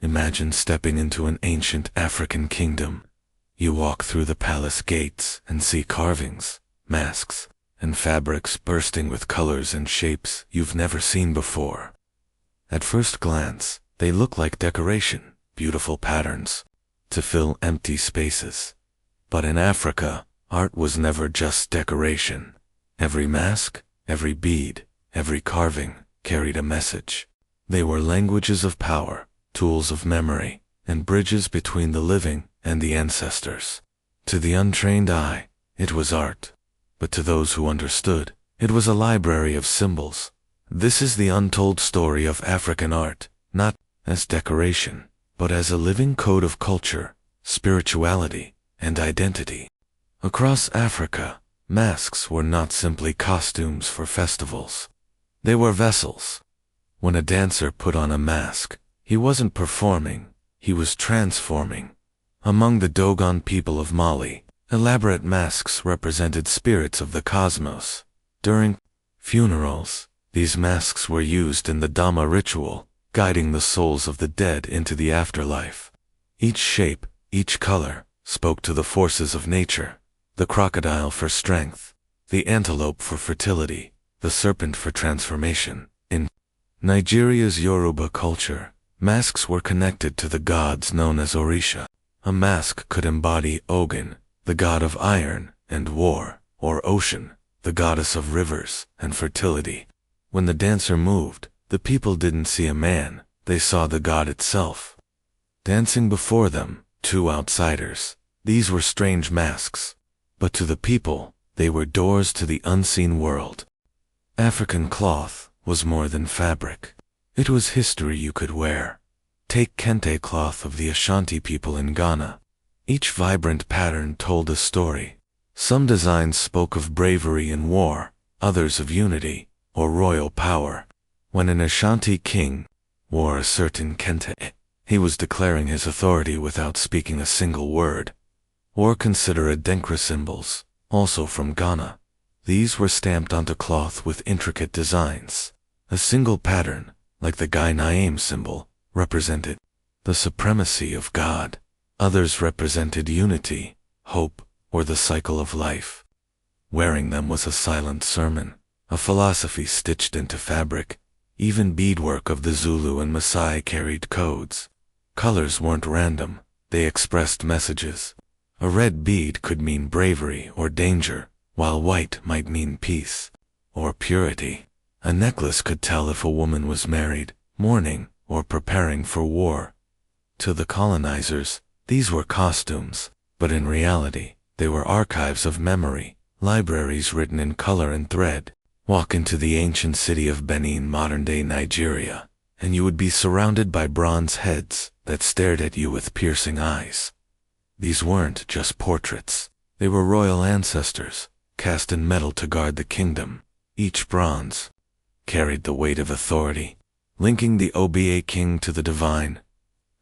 Imagine stepping into an ancient African kingdom. You walk through the palace gates and see carvings, masks, and fabrics bursting with colors and shapes you've never seen before. At first glance, they look like decoration, beautiful patterns, to fill empty spaces. But in Africa, art was never just decoration. Every mask, every bead, every carving carried a message. They were languages of power, tools of memory, and bridges between the living and the ancestors. To the untrained eye, it was art. But to those who understood, it was a library of symbols. This is the untold story of African art, not as decoration, but as a living code of culture, spirituality, and identity. Across Africa, masks were not simply costumes for festivals. They were vessels. When a dancer put on a mask, he wasn't performing, he was transforming. Among the Dogon people of Mali, elaborate masks represented spirits of the cosmos. During funerals, these masks were used in the Dhamma ritual, guiding the souls of the dead into the afterlife. Each shape, each color, spoke to the forces of nature: the crocodile for strength, the antelope for fertility, the serpent for transformation. In Nigeria's Yoruba culture, masks were connected to the gods known as Orisha. A mask could embody Ogun, the god of iron and war, or Ocean, the goddess of rivers and fertility. When the dancer moved, the people didn't see a man, they saw the god itself. Dancing before them, two outsiders, these were strange masks. But to the people, they were doors to the unseen world. African cloth was more than fabric. It was history you could wear. Take kente cloth of the Ashanti people in Ghana. Each vibrant pattern told a story. Some designs spoke of bravery in war, others of unity, or royal power. When an Ashanti king wore a certain kente, he was declaring his authority without speaking a single word. Or consider Adinkra symbols, also from Ghana. These were stamped onto cloth with intricate designs. A single pattern, like the Gai Naim symbol, represented the supremacy of God. Others represented unity, hope, or the cycle of life. Wearing them was a silent sermon, a philosophy stitched into fabric. Even beadwork of the Zulu and Maasai carried codes. Colors weren't random, they expressed messages. A red bead could mean bravery or danger, while white might mean peace or purity. A necklace could tell if a woman was married, mourning, or preparing for war. To the colonizers, these were costumes, but in reality, they were archives of memory, libraries written in color and thread. Walk into the ancient city of Benin, modern-day Nigeria, and you would be surrounded by bronze heads that stared at you with piercing eyes. These weren't just portraits. They were royal ancestors, cast in metal to guard the kingdom. Each bronze carried the weight of authority, linking the Oba king to the divine.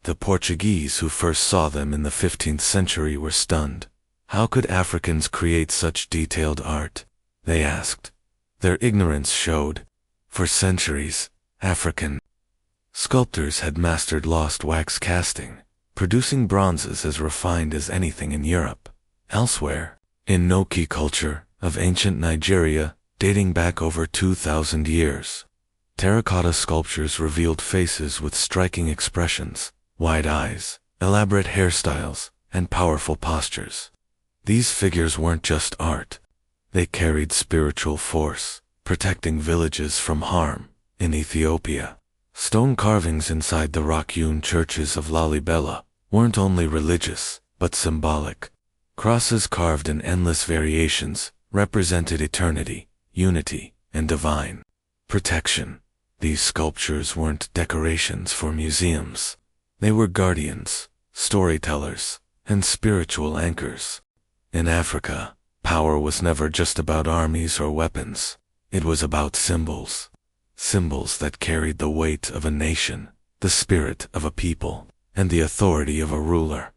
The Portuguese who first saw them in the 15th century were stunned. How could Africans create such detailed art? They asked. Their ignorance showed. For centuries, African sculptors had mastered lost wax casting, producing bronzes as refined as anything in Europe. Elsewhere, in Noki culture of ancient Nigeria, dating back over 2,000 years, terracotta sculptures revealed faces with striking expressions, wide eyes, elaborate hairstyles, and powerful postures. These figures weren't just art. They carried spiritual force, protecting villages from harm. In Ethiopia, stone carvings inside the rock-hewn churches of Lalibela weren't only religious, but symbolic. Crosses carved in endless variations represented eternity, unity, and divine protection. These sculptures weren't decorations for museums. They were guardians, storytellers, and spiritual anchors. In Africa, power was never just about armies or weapons. It was about symbols. Symbols that carried the weight of a nation, the spirit of a people, and the authority of a ruler.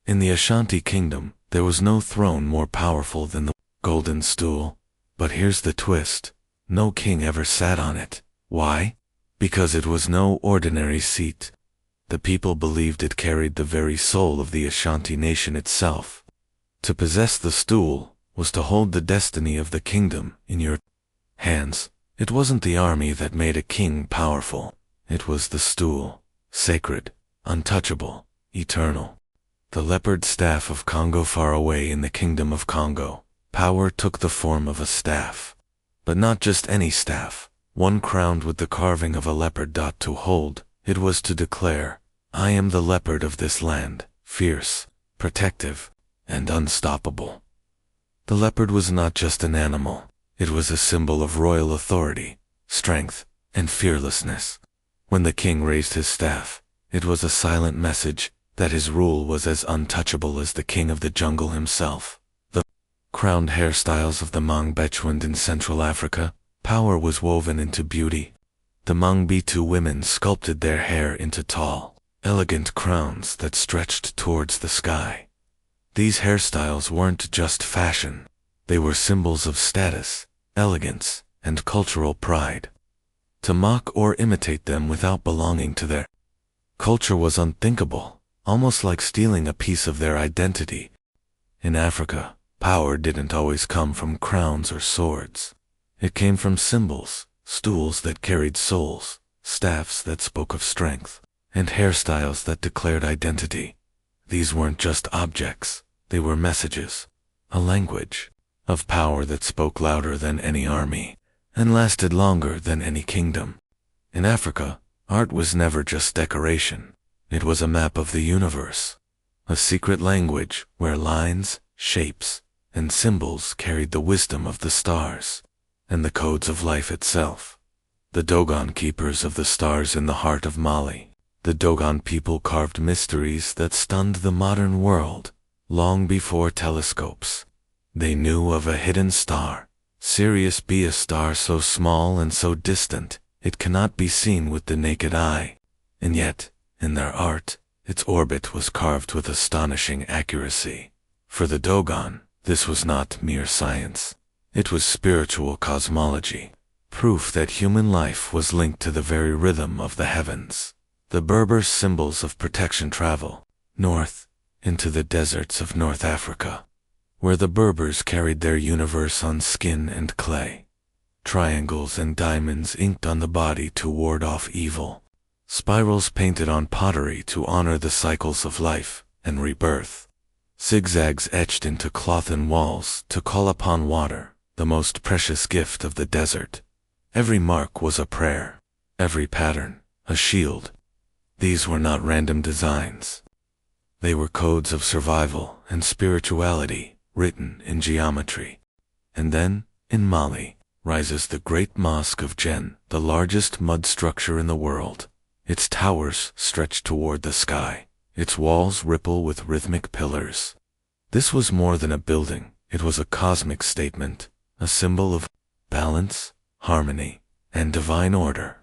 In the Ashanti kingdom, there was no throne more powerful than the golden stool. But here's the twist. No king ever sat on it. Why? Because it was no ordinary seat. The people believed it carried the very soul of the Ashanti nation itself. To possess the stool was to hold the destiny of the kingdom in your hands. It wasn't the army that made a king powerful. It was the stool, sacred, untouchable, eternal. The leopard staff of Congo far away in the kingdom of Congo. Power took the form of a staff. But not just any staff, one crowned with the carving of a leopard. To hold, it was to declare, I am the leopard of this land, fierce, protective, and unstoppable. The leopard was not just an animal, it was a symbol of royal authority, strength, and fearlessness. When the king raised his staff, it was a silent message that his rule was as untouchable as the king of the jungle himself. The crowned hairstyles of the Mangbechuand in Central Africa, power was woven into beauty. The Mangbetu women sculpted their hair into tall, elegant crowns that stretched towards the sky. These hairstyles weren't just fashion, they were symbols of status, elegance, and cultural pride. To mock or imitate them without belonging to their culture was unthinkable, almost like stealing a piece of their identity. In Africa, power didn't always come from crowns or swords. It came from symbols, stools that carried souls, staffs that spoke of strength, and hairstyles that declared identity. These weren't just objects, they were messages, a language of power that spoke louder than any army, and lasted longer than any kingdom. In Africa, art was never just decoration. It was a map of the universe, a secret language where lines, shapes, and symbols carried the wisdom of the stars and the codes of life itself. The Dogon keepers of the stars in the heart of Mali. The Dogon people carved mysteries that stunned the modern world long before telescopes. They knew of a hidden star, Sirius B, a star so small and so distant it cannot be seen with the naked eye, and yet, in their art, its orbit was carved with astonishing accuracy. For the Dogon, this was not mere science. It was spiritual cosmology, proof that human life was linked to the very rhythm of the heavens. The Berber symbols of protection travel north into the deserts of North Africa, where the Berbers carried their universe on skin and clay. Triangles and diamonds inked on the body to ward off evil. Spirals painted on pottery to honor the cycles of life and rebirth. Zigzags etched into cloth and walls to call upon water, the most precious gift of the desert. Every mark was a prayer, every pattern a shield. These were not random designs. They were codes of survival and spirituality written in geometry. And then, in Mali, rises the Great Mosque of Djen, the largest mud structure in the world. Its towers stretch toward the sky. Its walls ripple with rhythmic pillars. This was more than a building. It was a cosmic statement, a symbol of balance, harmony, and divine order.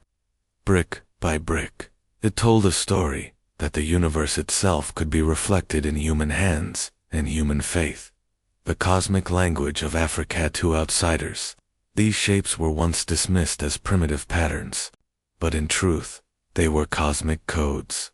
Brick by brick, it told a story that the universe itself could be reflected in human hands and human faith. The cosmic language of Africa to outsiders. These shapes were once dismissed as primitive patterns, but in truth, they were cosmic codes.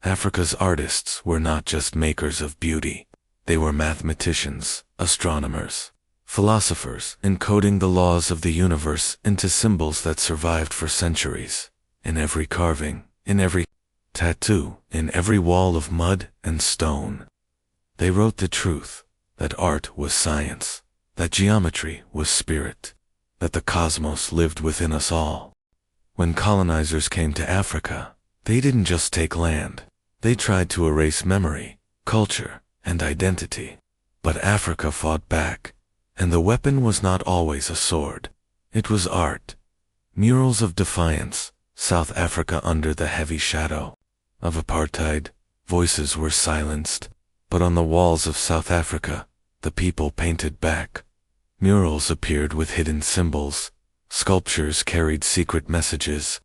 Africa's artists were not just makers of beauty. They were mathematicians, astronomers, philosophers, encoding the laws of the universe into symbols that survived for centuries. In every carving, in every tattoo, in every wall of mud and stone, they wrote the truth, that art was science, that geometry was spirit, that the cosmos lived within us all. When colonizers came to Africa, they didn't just take land. They tried to erase memory, culture, and identity. But Africa fought back, and the weapon was not always a sword. It was art. Murals of defiance, South Africa under the heavy shadow of apartheid. Voices were silenced, but on the walls of South Africa, the people painted back. Murals appeared with hidden symbols. Sculptures carried secret messages.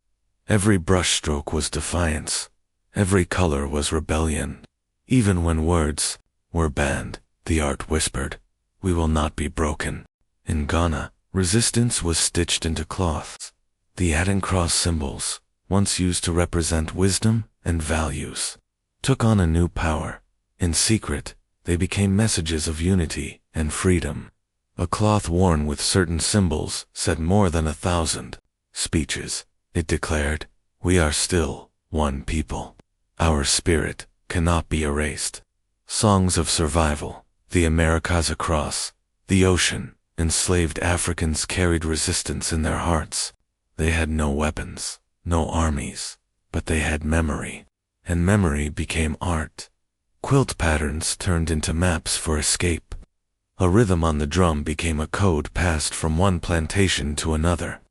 Every brushstroke was defiance. Every color was rebellion. Even when words were banned, the art whispered, "We will not be broken." In Ghana, resistance was stitched into cloths. The Adan cross symbols, once used to represent wisdom and values took on a new power. In secret, they became messages of unity and freedom. A cloth worn with certain symbols said more than 1,000 speeches. It declared, "We are still one people. Our spirit cannot be erased." Songs of survival, the Americas across the ocean, enslaved Africans carried resistance in their hearts. They had no weapons, no armies, but they had memory, and memory became art. Quilt patterns turned into maps for escape. A rhythm on the drum became a code passed from one plantation to another.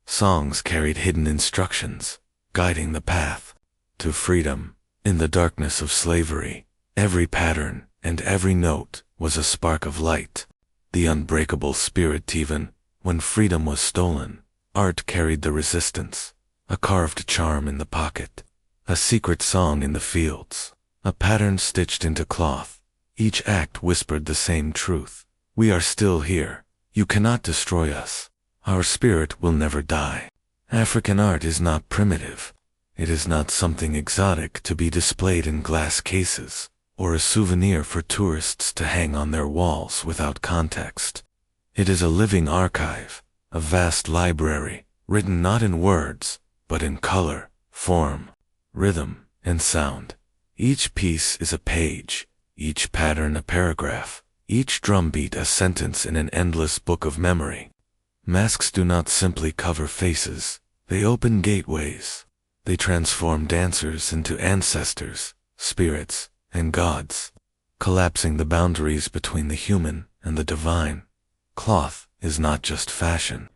Songs carried hidden instructions, guiding the path to freedom. In the darkness of slavery, every pattern and every note was a spark of light. The unbreakable spirit. Even when freedom was stolen, art carried the resistance. A carved charm in the pocket, a secret song in the fields, a pattern stitched into cloth. Each act whispered the same truth. We are still here. You cannot destroy us. Our spirit will never die. African art is not primitive. It is not something exotic to be displayed in glass cases, or a souvenir for tourists to hang on their walls without context. It is a living archive, a vast library, written not in words, but in color, form, rhythm, and sound. Each piece is a page, each pattern a paragraph, each drumbeat a sentence in an endless book of memory. Masks do not simply cover faces, they open gateways. They transform dancers into ancestors, spirits, and gods, collapsing the boundaries between the human and the divine. Cloth is not just fashion.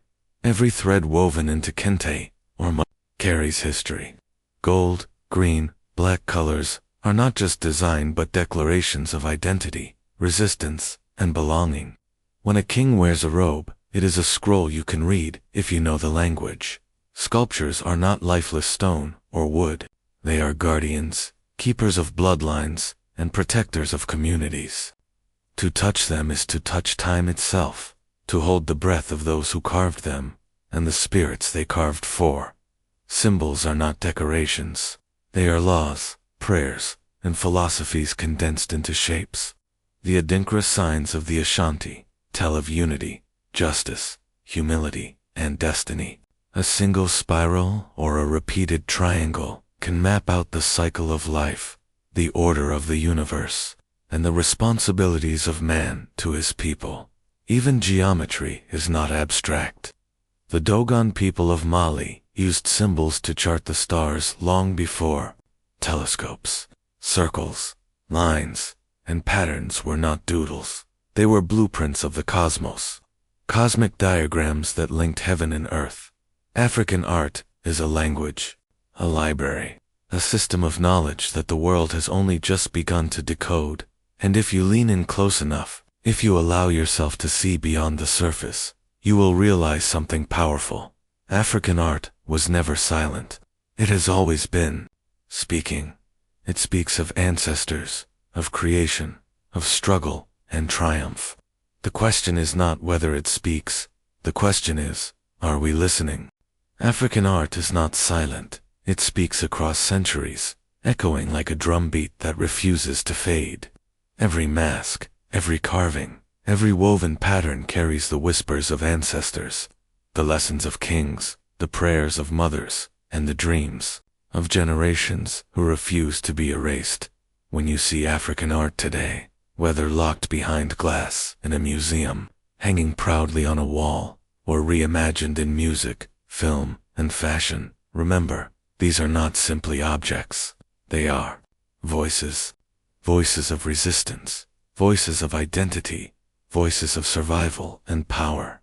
Every thread woven into kente, or mud, carries history. Gold, green, black colors are not just design but declarations of identity, resistance, and belonging. When a king wears a robe, it is a scroll you can read if you know the language. Sculptures are not lifeless stone or wood. They are guardians, keepers of bloodlines, and protectors of communities. To touch them is to touch time itself, to hold the breath of those who carved them, and the spirits they carved for. Symbols are not decorations. They are laws, prayers, and philosophies condensed into shapes. The Adinkra signs of the Ashanti tell of unity, justice, humility, and destiny. A single spiral or a repeated triangle can map out the cycle of life, the order of the universe, and the responsibilities of man to his people. Even geometry is not abstract. The Dogon people of Mali used symbols to chart the stars long before telescopes. Circles, lines, and patterns were not doodles. They were blueprints of the cosmos, cosmic diagrams that linked heaven and earth. African art is a language, a library, a system of knowledge that the world has only just begun to decode. And if you lean in close enough, if you allow yourself to see beyond the surface, you will realize something powerful. African art was never silent. It has always been speaking. It speaks of ancestors, of creation, of struggle and triumph. The question is not whether it speaks. The question is, are we listening? African art is not silent. It speaks across centuries, echoing like a drumbeat that refuses to fade. Every mask, every carving, every woven pattern carries the whispers of ancestors, the lessons of kings, the prayers of mothers, and the dreams of generations who refuse to be erased. When you see African art today, whether locked behind glass in a museum, hanging proudly on a wall, or reimagined in music, film, and fashion, remember, these are not simply objects. They are voices. Voices of resistance, voices of identity, voices of survival and power.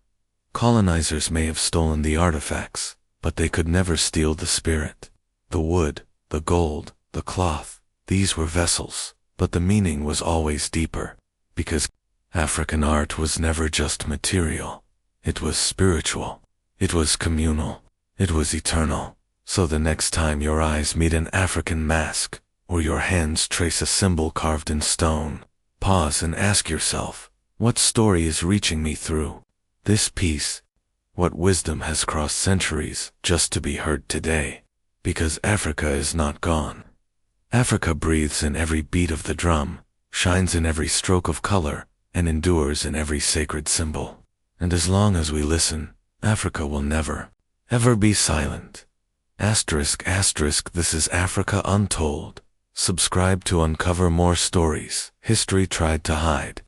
Colonizers may have stolen the artifacts, but they could never steal the spirit. The wood, the gold, the cloth, these were vessels, but the meaning was always deeper, because African art was never just material. It was spiritual. It was communal. It was eternal. So the next time your eyes meet an African mask, or your hands trace a symbol carved in stone, pause and ask yourself, what story is reaching me through this piece? What wisdom has crossed centuries just to be heard today? Because Africa is not gone. Africa breathes in every beat of the drum, shines in every stroke of color, and endures in every sacred symbol. And as long as we listen, Africa will never, ever be silent. Asterisk, asterisk, this is Africa Untold. Subscribe to uncover more stories history tried to hide.